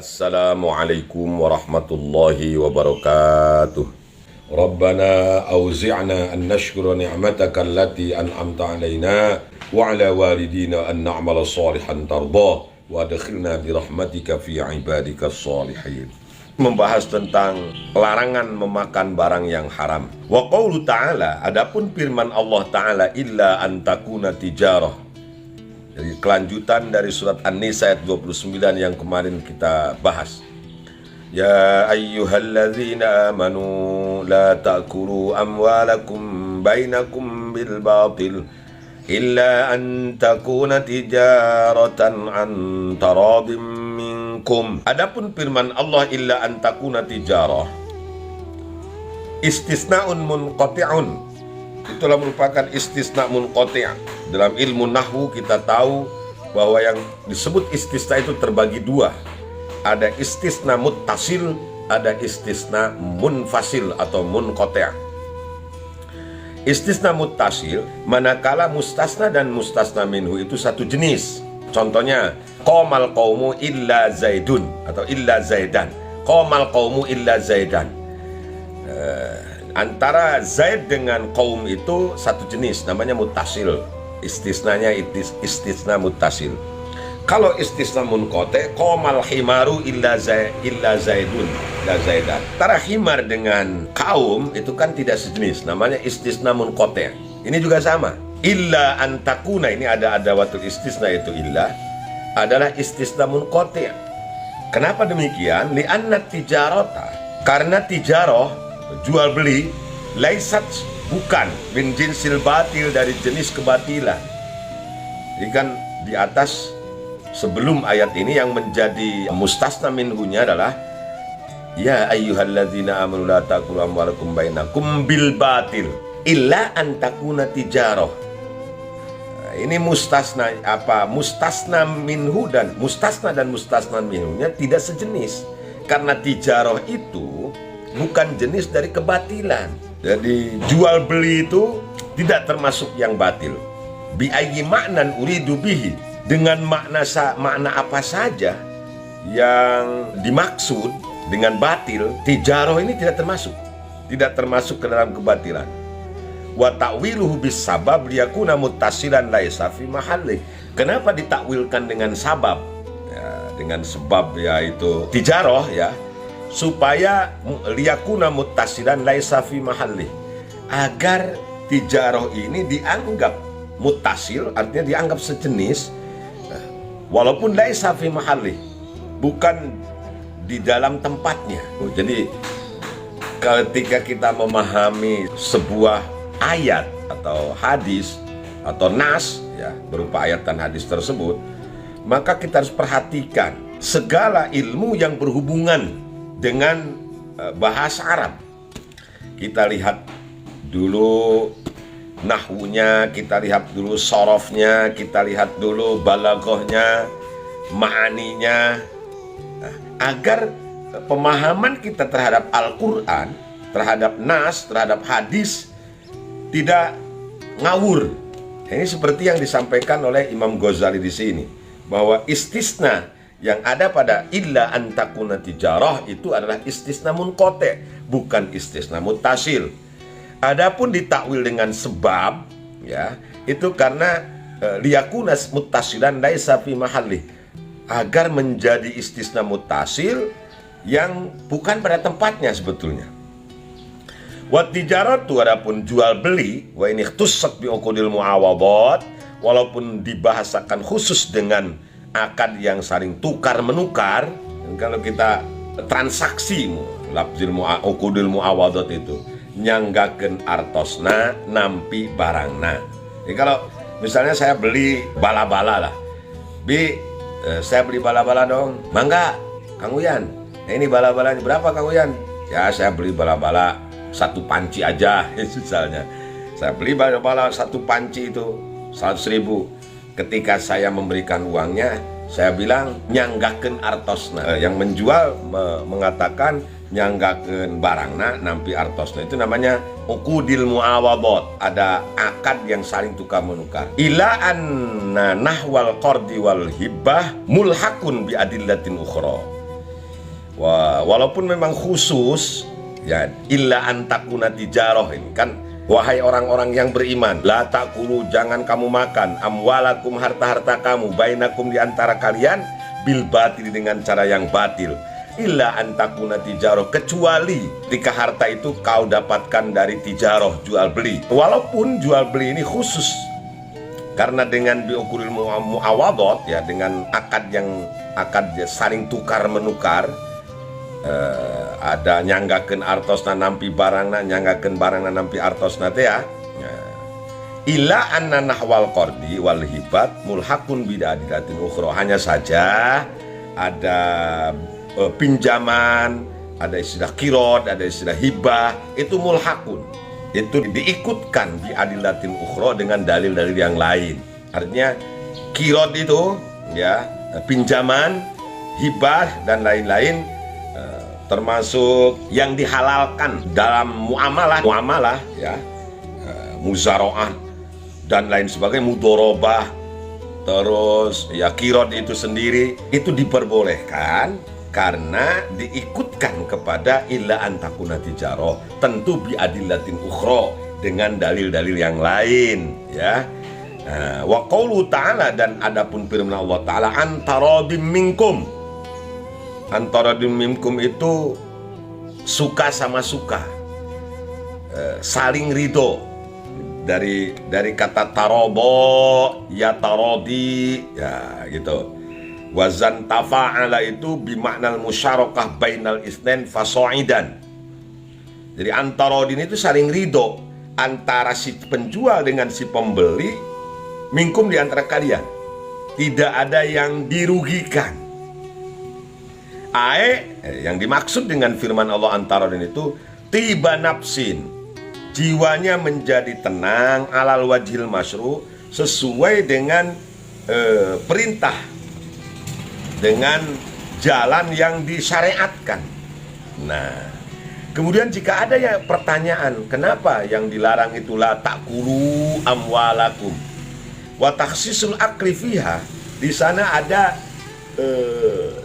Assalamualaikum warahmatullahi wabarakatuh. Rabbana auzi'na an nashkura ni'mataka allati an'amta alaina wa ala walidina an na'mala salihan tardah wa adkhilna bi rahmatika fi ibadika sholihin. Membahas tentang larangan memakan barang yang haram. Wa qaulu ta'ala, adapun firman Allah Ta'ala, illa an takuna tijarah. Jadi kelanjutan dari surat An-Nisa ayat 29 yang kemarin kita bahas. Ya ayyuhalladzina amanu la ta'kulu amwalakum bainakum bil batil illa an takuna tijaratan an taradim minkum. Adapun firman Allah illa an takuna tijarah, istisnaun munqati'un, itulah merupakan istisna munqati'. Dalam ilmu nahwu kita tahu bahwa yang disebut istisna itu terbagi dua. Ada istisna muttasil, ada istisna munfasil atau munqati'. Istisna muttasil manakala mustasna dan mustasna minhu itu satu jenis. Contohnya, qomal qaumu illa zaidun atau illa zaidan. Qomal qaumu illa zaidan. Antara Zaid dengan kaum itu satu jenis, namanya muttasil. Istisnanya istisna muttasil. Kalau istisna munqati', qomal himaru illa zaidun la zaidan. Antara himar dengan kaum itu kan tidak sejenis, namanya istisna munqati'. Ini juga sama. Illa antakuna, ini ada adawatul istisna, itu illa adalah istisna munqati'. Kenapa demikian? Li'anna tijarata, karena tijarah jual beli, laisat, bukan, min jinsil batil, dari jenis kebatilan. Jadi kan di atas sebelum ayat ini yang menjadi mustasna minhunya adalah ya ayyuhalladzina amanu la ta'kulu amwalakum bainakum bil batil illa an takuna tijarah. Ini mustasna apa? Mustasna minhu dan mustasna minhunya tidak sejenis, karena tijarah itu bukan jenis dari kebatilan. Jadi jual beli itu tidak termasuk yang batil. Bi ayyi ma'nan uridu bihi, dengan makna apa saja yang dimaksud dengan batil, tijarah ini tidak termasuk ke dalam kebatilan. Wa ta'wiluhu bis sabab liyakuna muttasilan laisa fi mahalli. Kenapa ditakwilkan dengan sabab? Ya, dengan sebab yaitu tijarah ya, supaya liyakuna muttasilan laisa fi mahalli, agar tijarah ini dianggap muttasil, artinya dianggap sejenis, walaupun laisa fi mahalli, bukan di dalam tempatnya. Jadi ketika kita memahami sebuah ayat atau hadis atau nas ya, berupa ayat dan hadis tersebut, maka kita harus perhatikan segala ilmu yang berhubungan dengan bahasa Arab. Kita lihat dulu nahwunya, kita lihat dulu sorofnya, kita lihat dulu balaghahnya, ma'aninya, agar pemahaman kita terhadap Al-Quran, terhadap nas, terhadap hadis tidak ngawur. Ini seperti yang disampaikan oleh Imam Ghazali di sini, bahwa istisna yang ada pada illa antakuna tijarah itu adalah istisna munqati', bukan istisna muttasil. Adapun ditakwil dengan sebab ya, itu karena liyakuna muttasilan laisa fi mahalli, agar menjadi istisna muttasil yang bukan pada tempatnya sebetulnya. Wa tijaratu, adapun jual beli, wa ini ikhtussat bi uqudil muawadat, walaupun dibahasakan khusus dengan akad yang saling tukar menukar. Kalau kita transaksi lafzil uqudil muawadat itu nyanggakeun artosna nampi barangna. Jadi kalau misalnya saya beli bala-bala lah, saya beli bala-bala dong, mangga Kang Uyan. Ini bala-balanya berapa Kang Uyan? Ya saya beli bala-bala satu panci aja misalnya. Saya beli bala-bala satu panci itu 100.000. Ketika saya memberikan uangnya, saya bilang nyanggakeun artosna. Yang menjual mengatakan nyanggakeun barangna nampi artosna. Itu namanya uqudil muawadat. Ada akad yang saling tukar menukar. Ila anna nahwal qardi wal hibbah mulhakun bi adillatin ukhra. Walaupun memang khusus ya, illa antakuna tijaroh ini kan, wahai orang-orang yang beriman, la takulu, jangan kamu makan, amwalakum, harta-harta kamu, bainakum, di antara kalian, bil batil, dengan cara yang batil, illa antakuna tijaroh, kecuali ketika harta itu kau dapatkan dari tijaroh, jual beli. Walaupun jual beli ini khusus, karena dengan biukuril muawadot ya, dengan akad saling tukar menukar, ada nyanggakeun artosna nampi barangna, nyanggakeun barangna nampi artosna teh ya. Illa anna nahwal qardi wal hibat mulhaqun bidadilatin ukhra, hanya saja ada pinjaman, ada istilah kirod, ada istilah hibah, itu mulhaqun, itu diikutkan biadilatin ukhra, dengan dalil-dalil yang lain. Artinya kirod itu ya, pinjaman, hibah dan lain-lain, termasuk yang dihalalkan dalam muamalah ya, muzaroah dan lain sebagainya, mudorobah, terus ya kirod itu sendiri itu diperbolehkan karena diikutkan kepada illa antakuna tijaroh, tentu biadillatin ukhra, dengan dalil-dalil yang lain ya. Wa qaulu ta'ala, dan adapun firman Allah Ta'ala, antaradim minkum. Antaradim minkum itu suka sama suka, saling ridho, dari kata tarobo ya, tarodi ya gitu. Wazan tafa'ala itu bimaknal musyarakah bainal isnen fasoidan. Jadi antarodin itu saling ridho antara si penjual dengan si pembeli, minkum, di antara kalian, tidak ada yang dirugikan. Yang dimaksud dengan firman Allah antarodin itu tiba nafsin, jiwanya menjadi tenang, alal wajhil masyru, sesuai dengan perintah, dengan jalan yang disyariatkan. Nah, kemudian jika ada ya pertanyaan, kenapa yang dilarang itu la takulu amwalakum wa takhsisul akli fiha, di sana ada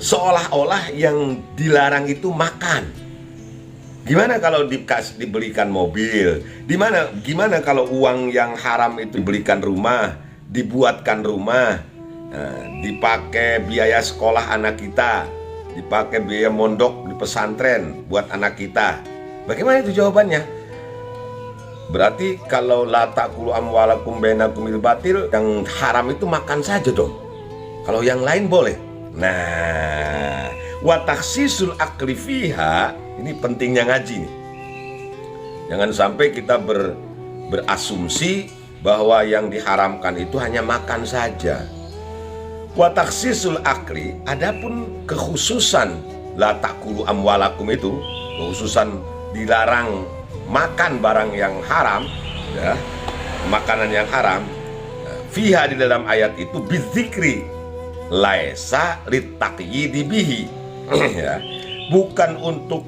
seolah-olah yang dilarang itu makan. Gimana kalau dibelikan mobil? Gimana kalau uang yang haram itu dibelikan rumah, dibuatkan rumah, dipakai biaya sekolah anak kita, dipakai biaya mondok di pesantren buat anak kita? Bagaimana itu jawabannya? Berarti kalau la taqulu amwalakum bainakum bil batil, yang haram itu makan saja dong. Kalau yang lain boleh. Nah, wa takhsisul akli fiha, ini pentingnya ngaji nih. Jangan sampai kita berasumsi bahwa yang diharamkan itu hanya makan saja. Wa takhsisul akli, adapun kekhususan la taqulu amwalakum itu, kekhususan dilarang makan barang yang haram ya, makanan yang haram, fiha, di dalam ayat itu bizikri laisa litaqyidi bihi ya, bukan untuk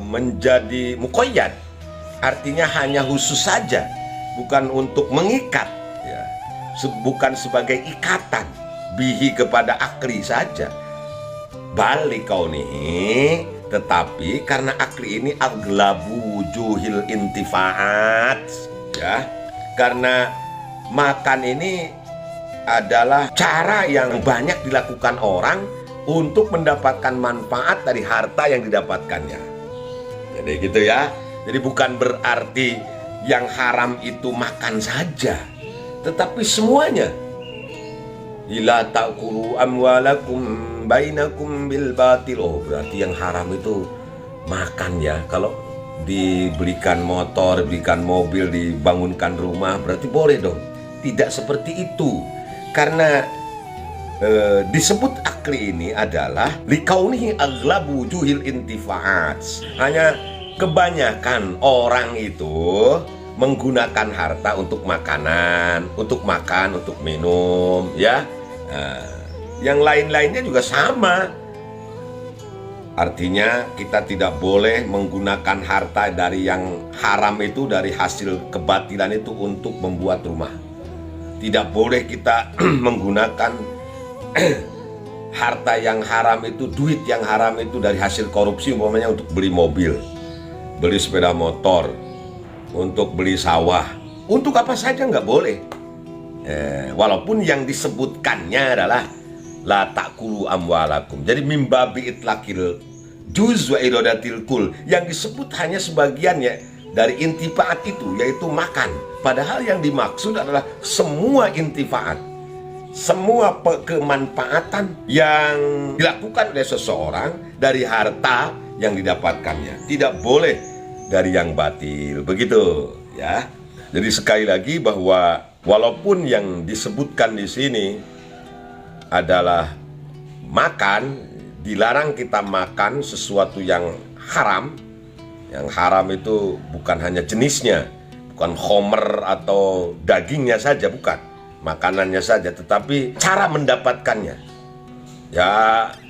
menjadi muqayyad, artinya hanya khusus saja, bukan untuk mengikat ya, bukan sebagai ikatan, bihi kepada akli saja, balik kau nih, tetapi karena akli ini aglabu wujuhil intifaat ya, karena makan ini adalah cara yang banyak dilakukan orang untuk mendapatkan manfaat dari harta yang didapatkannya. Jadi gitu ya. Jadi bukan berarti yang haram itu makan saja, tetapi semuanya. Ila taqulu amwalakum bainakum bil batil. Oh, berarti yang haram itu makan ya. Kalau dibelikan motor, dibelikan mobil, dibangunkan rumah, berarti boleh dong. Tidak seperti itu. Karena disebut akli ini adalah likaunihi aglabu wujuhil intifaat. Hanya kebanyakan orang itu menggunakan harta untuk makanan, untuk makan, untuk minum ya. Yang lain-lainnya juga sama. Artinya kita tidak boleh menggunakan harta dari yang haram itu, dari hasil kebatilan itu untuk membuat rumah. Tidak boleh kita menggunakan harta yang haram itu, duit yang haram itu dari hasil korupsi, umpamanya untuk beli mobil, beli sepeda motor, untuk beli sawah, untuk apa saja nggak boleh. Walaupun yang disebutkannya adalah la ta'kulu amwalakum. Jadi mimbabi itlaqil juz wa iradatil kul. Yang disebut hanya sebagiannya dari intifaat itu, yaitu makan. Padahal yang dimaksud adalah semua intifaat, semua kemanfaatan yang dilakukan oleh seseorang dari harta yang didapatkannya. Tidak boleh dari yang batil. Begitu ya. Jadi sekali lagi bahwa walaupun yang disebutkan di sini adalah makan, dilarang kita makan sesuatu yang haram. Yang haram itu bukan hanya jenisnya, bukan khomer atau dagingnya saja, bukan makanannya saja, tetapi cara mendapatkannya. Ya,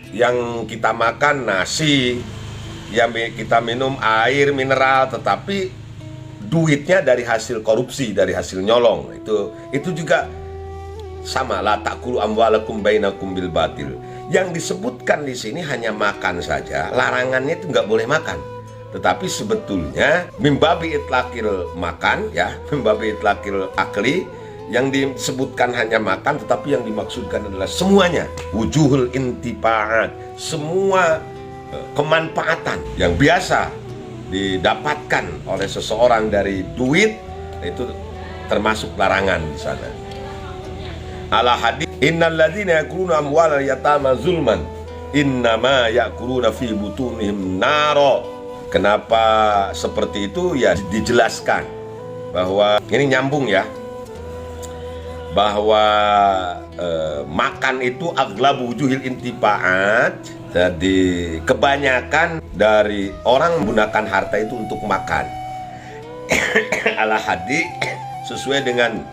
yang kita makan nasi, yang kita minum air mineral, tetapi duitnya dari hasil korupsi, dari hasil nyolong. Itu juga sama, la ta'kulu amwalakum bainakum bil batil. Yang disebutkan di sini hanya makan saja, larangannya itu nggak boleh makan. Tetapi sebetulnya mimbabi itlaqil makan, ya, mimbabi itlaqil akli, yang disebutkan hanya makan, tetapi yang dimaksudkan adalah semuanya, wujuhul intifaat, semua kemanfaatan yang biasa didapatkan oleh seseorang dari duit, itu termasuk larangan di sana. Ala hadits innal ladzina yakuluna amwalal yatama zulman innama yakuluna fi butunihim naro. Kenapa seperti itu? Ya dijelaskan bahwa ini nyambung ya, bahwa makan itu aglabu wujuhil intifaat. Jadi kebanyakan dari orang menggunakan harta itu untuk makan. Ala hadits sesuai dengan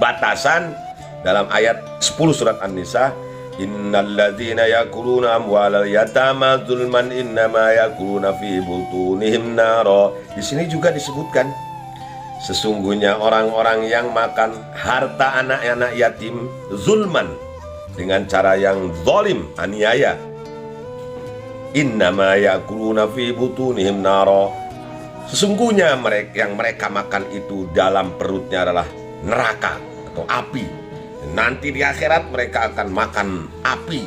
batasan dalam ayat 10 surat An-Nisa, innal ladzina yakuluna amwalal yatama zulman innama yakuluna fi butunihim naro. Di sini juga disebutkan sesungguhnya orang-orang yang makan harta anak-anak yatim zulman, dengan cara yang zalim, aniaya, innama yakuluna fi butunihim naro, sesungguhnya yang mereka makan itu dalam perutnya adalah neraka atau api. Nanti di akhirat mereka akan makan api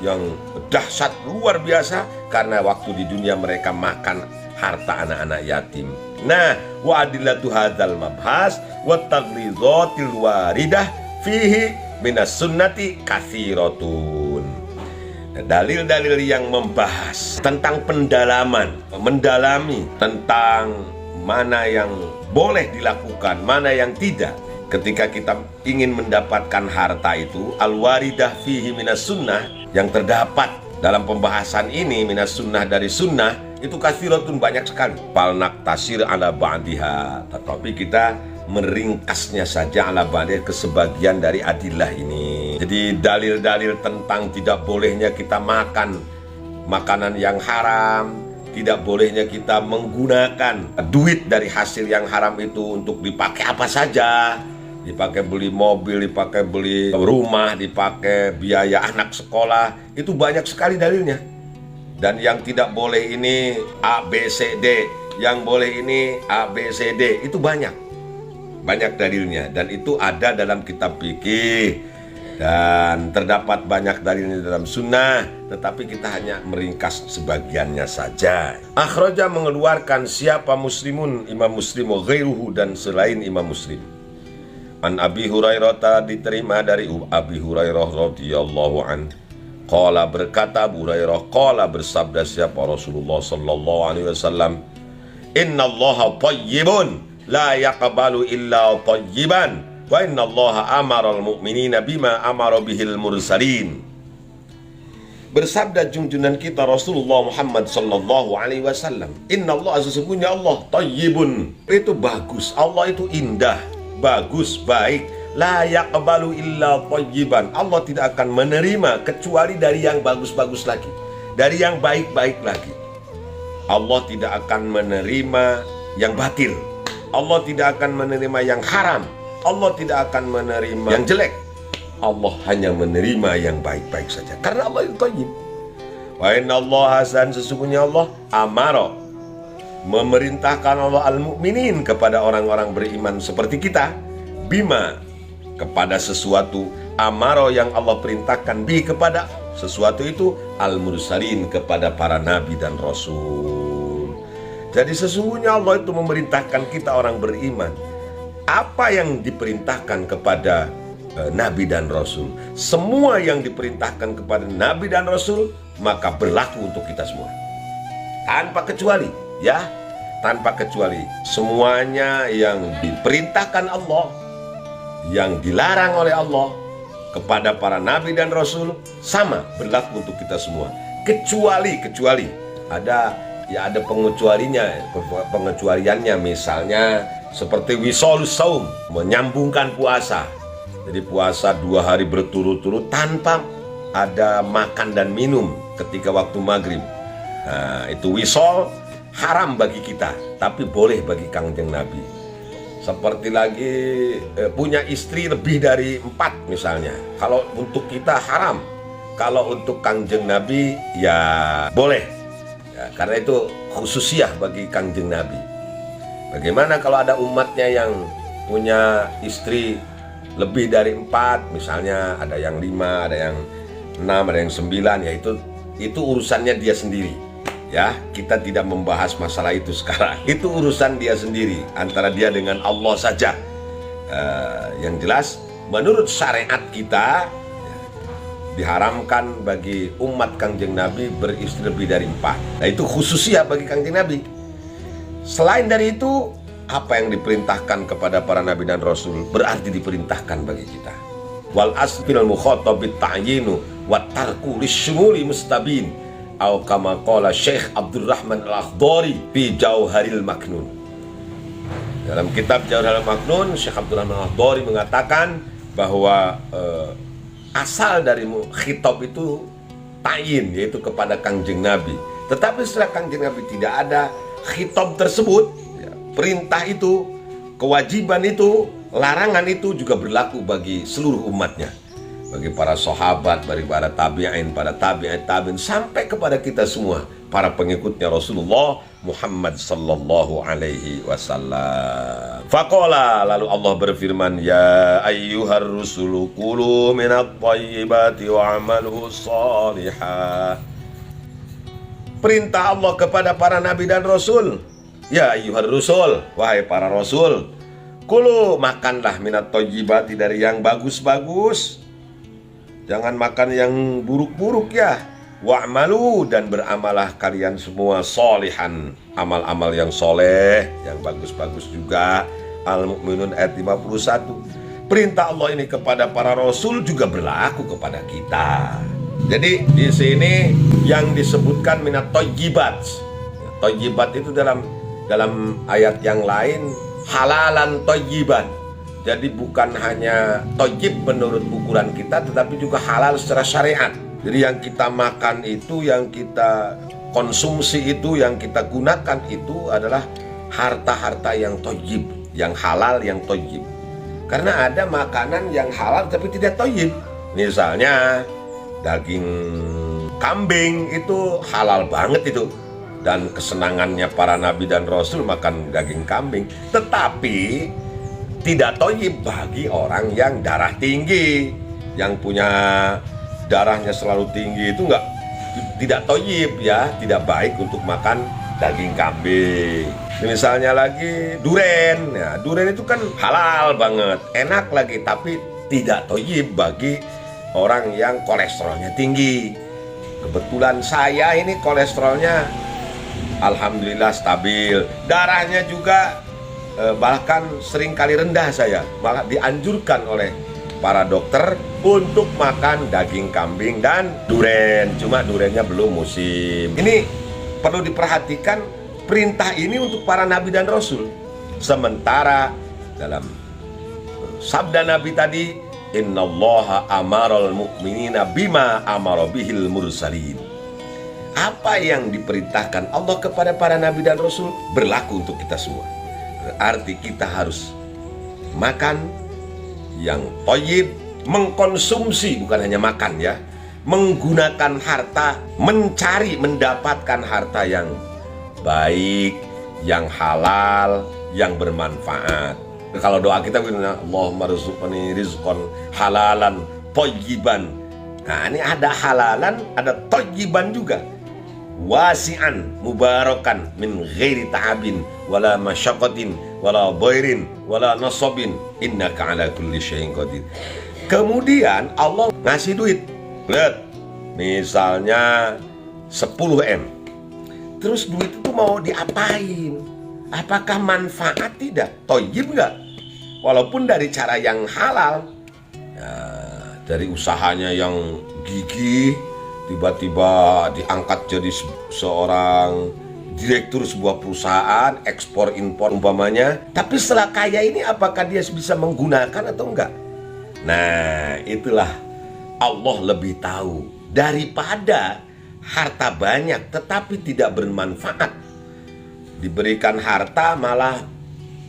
yang dahsyat luar biasa, karena waktu di dunia mereka makan harta anak-anak yatim. Nah, wa adillatu hadzal mabhas wa taghlizatil waridah fihi minas sunnati katsiratun. Dalil-dalil yang membahas tentang pendalaman, mendalami tentang mana yang boleh dilakukan, mana yang tidak. Ketika kita ingin mendapatkan harta itu, al-waridah fihi minas sunnah, yang terdapat dalam pembahasan ini minas sunnah, dari sunnah, itu katsiratun, banyak sekali. Palnak tasir ala ba'diha, tetapi kita meringkasnya saja ala ba'diha, ke sebagian dari adillah ini. Jadi dalil-dalil tentang tidak bolehnya kita makan makanan yang haram, tidak bolehnya kita menggunakan duit dari hasil yang haram itu untuk dipakai apa saja, dipakai beli mobil, dipakai beli rumah, dipakai biaya anak sekolah, itu banyak sekali dalilnya. Dan yang tidak boleh ini A, B, C, D, yang boleh ini A, B, C, D, itu banyak dalilnya. Dan itu ada dalam kitab fikih, dan terdapat banyak dalilnya dalam sunnah, tetapi kita hanya meringkas sebagiannya saja. Akhraja, mengeluarkan siapa Muslimun, Imam Muslim, ghairuhu, dan selain Imam Muslim. An Abi Hurairah, diterima dari Abi Hurairah radhiyallahu an. Qala, berkata Abu Hurairah, qala, bersabda siapa Rasulullah sallallahu alaihi wasallam, innallaha thayyibun la yaqbalu illa thayyiban wa innallaha amara al-mu'minina bima amara bihil mursalin. Bersabda junjungan kita Rasulullah Muhammad sallallahu alaihi wasallam, innallaha, sesungguhnya Allah, thayyibun, itu bagus, Allah itu indah, bagus, baik. La yaqbalu illa thayyiban, Allah tidak akan menerima kecuali dari yang bagus-bagus lagi, dari yang baik-baik lagi. Allah tidak akan menerima yang batil, Allah tidak akan menerima yang haram, Allah tidak akan menerima yang jelek. Allah hanya menerima yang baik-baik saja, karena Allah itu thayyib. Wa inna Allah hasan, sesungguhnya Allah amaro, memerintahkan Allah al-mu'minin kepada orang-orang beriman seperti kita, bima, kepada sesuatu, amaro yang Allah perintahkan, bi, kepada sesuatu itu, al-mursalin, kepada para nabi dan rasul. Jadi sesungguhnya Allah itu memerintahkan kita orang beriman. Apa yang diperintahkan kepada nabi dan rasul, semua yang diperintahkan kepada nabi dan rasul, maka berlaku untuk kita semua, tanpa kecuali, ya, tanpa kecuali. Semuanya yang diperintahkan Allah, yang dilarang oleh Allah kepada para nabi dan rasul, sama berlaku untuk kita semua. Kecuali ada pengecualiannya. Misalnya seperti wisolus saum, menyambungkan puasa. Jadi puasa 2 hari berturut-turut tanpa ada makan dan minum ketika waktu maghrib. Nah, itu wisol, haram bagi kita, tapi boleh bagi Kangjeng Nabi. Seperti lagi punya istri lebih dari 4 misalnya. Kalau untuk kita haram, kalau untuk Kangjeng Nabi ya boleh, ya, karena itu khususiyah bagi Kangjeng Nabi. Bagaimana kalau ada umatnya yang punya istri lebih dari 4, misalnya ada yang 5, ada yang 6, ada yang 9, ya itu urusannya dia sendiri. Ya, kita tidak membahas masalah itu sekarang. Itu urusan dia sendiri, antara dia dengan Allah saja. Yang jelas, menurut syariat kita, diharamkan bagi umat Kangjeng Nabi beristri lebih dari 4. Nah, itu khususnya bagi Kangjeng Nabi. Selain dari itu, apa yang diperintahkan kepada para nabi dan rasul berarti diperintahkan bagi kita. Wal asfil mukhatabit ta'yinu wa tarku lisyumuli mustabin, atau kama qala Syekh Abdurrahman Al-Akhdari fi Jauharil Maknun. Dalam kitab Jauharil Maknun, Syekh Abdurrahman Al-Akhdari mengatakan bahwa asal dari khitab itu ta'yin, yaitu kepada Kangjeng Nabi. Tetapi setelah Kangjeng Nabi tidak ada khitab tersebut, ya, perintah itu, kewajiban itu, larangan itu juga berlaku bagi seluruh umatnya, bagi para sahabat, bagi para tabi'in, para tabi'in, sampai kepada kita semua, para pengikutnya Rasulullah Muhammad sallallahu alaihi wasallam. Faqala, lalu Allah berfirman, ya ayyuhar rusulu kulu minat thayyibati wa'amalu salihah. Perintah Allah kepada para nabi dan rasul, ya ayyuhar rusul, wahai para rasul, kulu, makanlah minat thayyibati, dari yang bagus-bagus, jangan makan yang buruk-buruk ya. Wa'malu, dan beramalah kalian semua solihan, amal-amal yang soleh, yang bagus-bagus juga. Al-Mu'minun ayat 51. Perintah Allah ini kepada para rasul juga berlaku kepada kita. Jadi di sini yang disebutkan minat thayyibat. Thayyibat itu dalam ayat yang lain halalan thayyiban. Jadi bukan hanya thayyib menurut ukuran kita, tetapi juga halal secara syariat. Jadi yang kita makan itu, yang kita konsumsi itu, yang kita gunakan itu adalah harta-harta yang thayyib, yang halal, yang thayyib. Karena ada makanan yang halal tapi tidak thayyib. Misalnya daging kambing itu halal banget itu, dan kesenangannya para nabi dan rasul makan daging kambing, tetapi tidak thayyib bagi orang yang darah tinggi, yang punya darahnya selalu tinggi, itu tidak thayyib ya, tidak baik untuk makan daging kambing. Misalnya lagi duren, ya, duren itu kan halal banget, enak lagi, tapi tidak thayyib bagi orang yang kolesterolnya tinggi. Kebetulan saya ini kolesterolnya alhamdulillah stabil, darahnya juga bahkan sering kali rendah saya. Maka dianjurkan oleh para dokter untuk makan daging kambing dan duren. Cuma durennya belum musim. Ini perlu diperhatikan, perintah ini untuk para nabi dan rasul. Sementara dalam sabda Nabi tadi, innallaha amaral mu'minina bima amara bihil mursalin. Apa yang diperintahkan Allah kepada para nabi dan rasul berlaku untuk kita semua. Berarti kita harus makan yang thayyib, mengkonsumsi, bukan hanya makan ya, menggunakan harta, mencari, mendapatkan harta yang baik, yang halal, yang bermanfaat. Kalau doa kita begini, Allahumma rzuqni rizqan halalan thayyiban. Nah, ini ada halalan, ada thayyiban juga. Wasi'an mubarakan min ghairi ta'abin wala masyaqqatin wala dhairin wala nasabin innaka ala kulli syai'in qadir. Kemudian Allah ngasih duit. Lihat, misalnya 10 M. Terus duit itu mau diapain? Apakah manfaat? Tidak. Thayyib enggak? Walaupun dari cara yang halal. Ya, dari usahanya yang gigih, tiba-tiba diangkat jadi seorang direktur sebuah perusahaan ekspor impor umpamanya. Tapi setelah kaya ini apakah dia bisa menggunakan atau enggak? Nah, itulah Allah lebih tahu daripada harta banyak tetapi tidak bermanfaat. Diberikan harta malah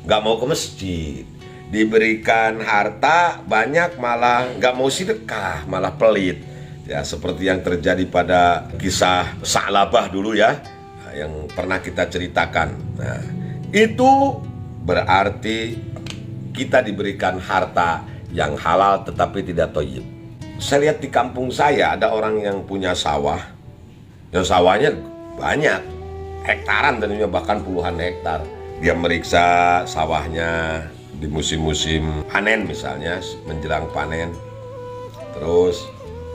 nggak mau ke masjid, diberikan harta banyak malah nggak mau sedekah, malah pelit. Ya, seperti yang terjadi pada kisah Sa'labah dulu ya, yang pernah kita ceritakan. Nah, itu berarti kita diberikan harta yang halal tetapi tidak thayyib. Saya lihat di kampung saya ada orang yang punya sawah, yang sawahnya banyak, hektaran tentunya, bahkan puluhan hektar. Dia meriksa sawahnya di musim-musim panen misalnya, menjelang panen. Terus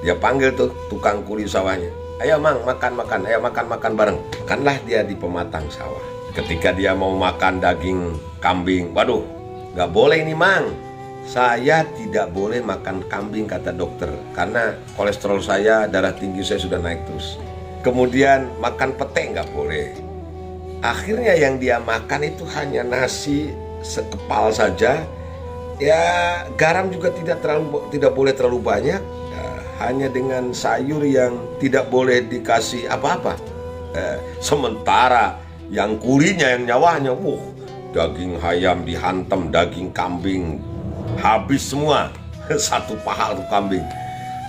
dia panggil tuh tukang kuli sawahnya, ayo mang makan-makan, ayo makan-makan bareng. Makanlah dia di pematang sawah. Ketika dia mau makan daging kambing, waduh, gak boleh ini mang, saya tidak boleh makan kambing kata dokter, karena kolesterol saya, darah tinggi saya sudah naik terus. Kemudian makan pete gak boleh. Akhirnya yang dia makan itu hanya nasi sekepal saja. Ya, garam juga tidak boleh terlalu banyak. Hanya dengan sayur yang tidak boleh dikasih apa-apa. Sementara yang kurinya, yang nyawanya, daging ayam dihantam, daging kambing habis semua. Satu paha tuh kambing.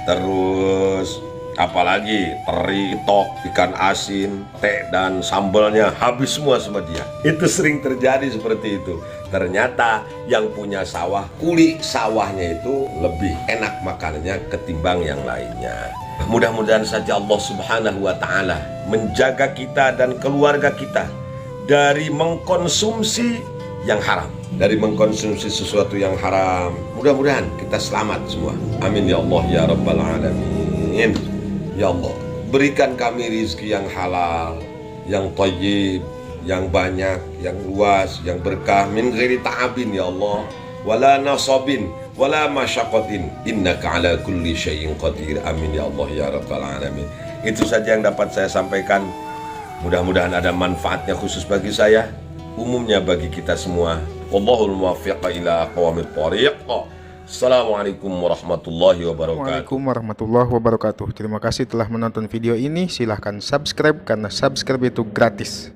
Terus apalagi teri, tok, ikan asin, teh dan sambalnya habis semua sama dia. Itu sering terjadi seperti itu. Ternyata yang punya sawah, kuli sawahnya itu lebih enak makanannya ketimbang yang lainnya. Mudah-mudahan saja Allah Subhanahu wa Ta'ala menjaga kita dan keluarga kita dari mengkonsumsi yang haram, dari mengkonsumsi sesuatu yang haram. Mudah-mudahan kita selamat semua. Amin ya Allah ya Rabbal Alamin. Ya Allah, berikan kami rizki yang halal, yang thayyib, yang banyak, yang luas, yang berkah, min ghairi ta'abin ya Allah, wala nasabin, wala masyaqqatin, innaka ala kulli syai'in qadir. Amin ya Allah ya Rabbal Alamin. Itu saja yang dapat saya sampaikan. Mudah-mudahan ada manfaatnya khusus bagi saya, umumnya bagi kita semua. Wallahul muwaffiq ila aqwamit thoriq. Assalamualaikum warahmatullahi wabarakatuh. Waalaikumsalam warahmatullahi wabarakatuh. Terima kasih telah menonton video ini. Silahkan subscribe karena subscribe itu gratis.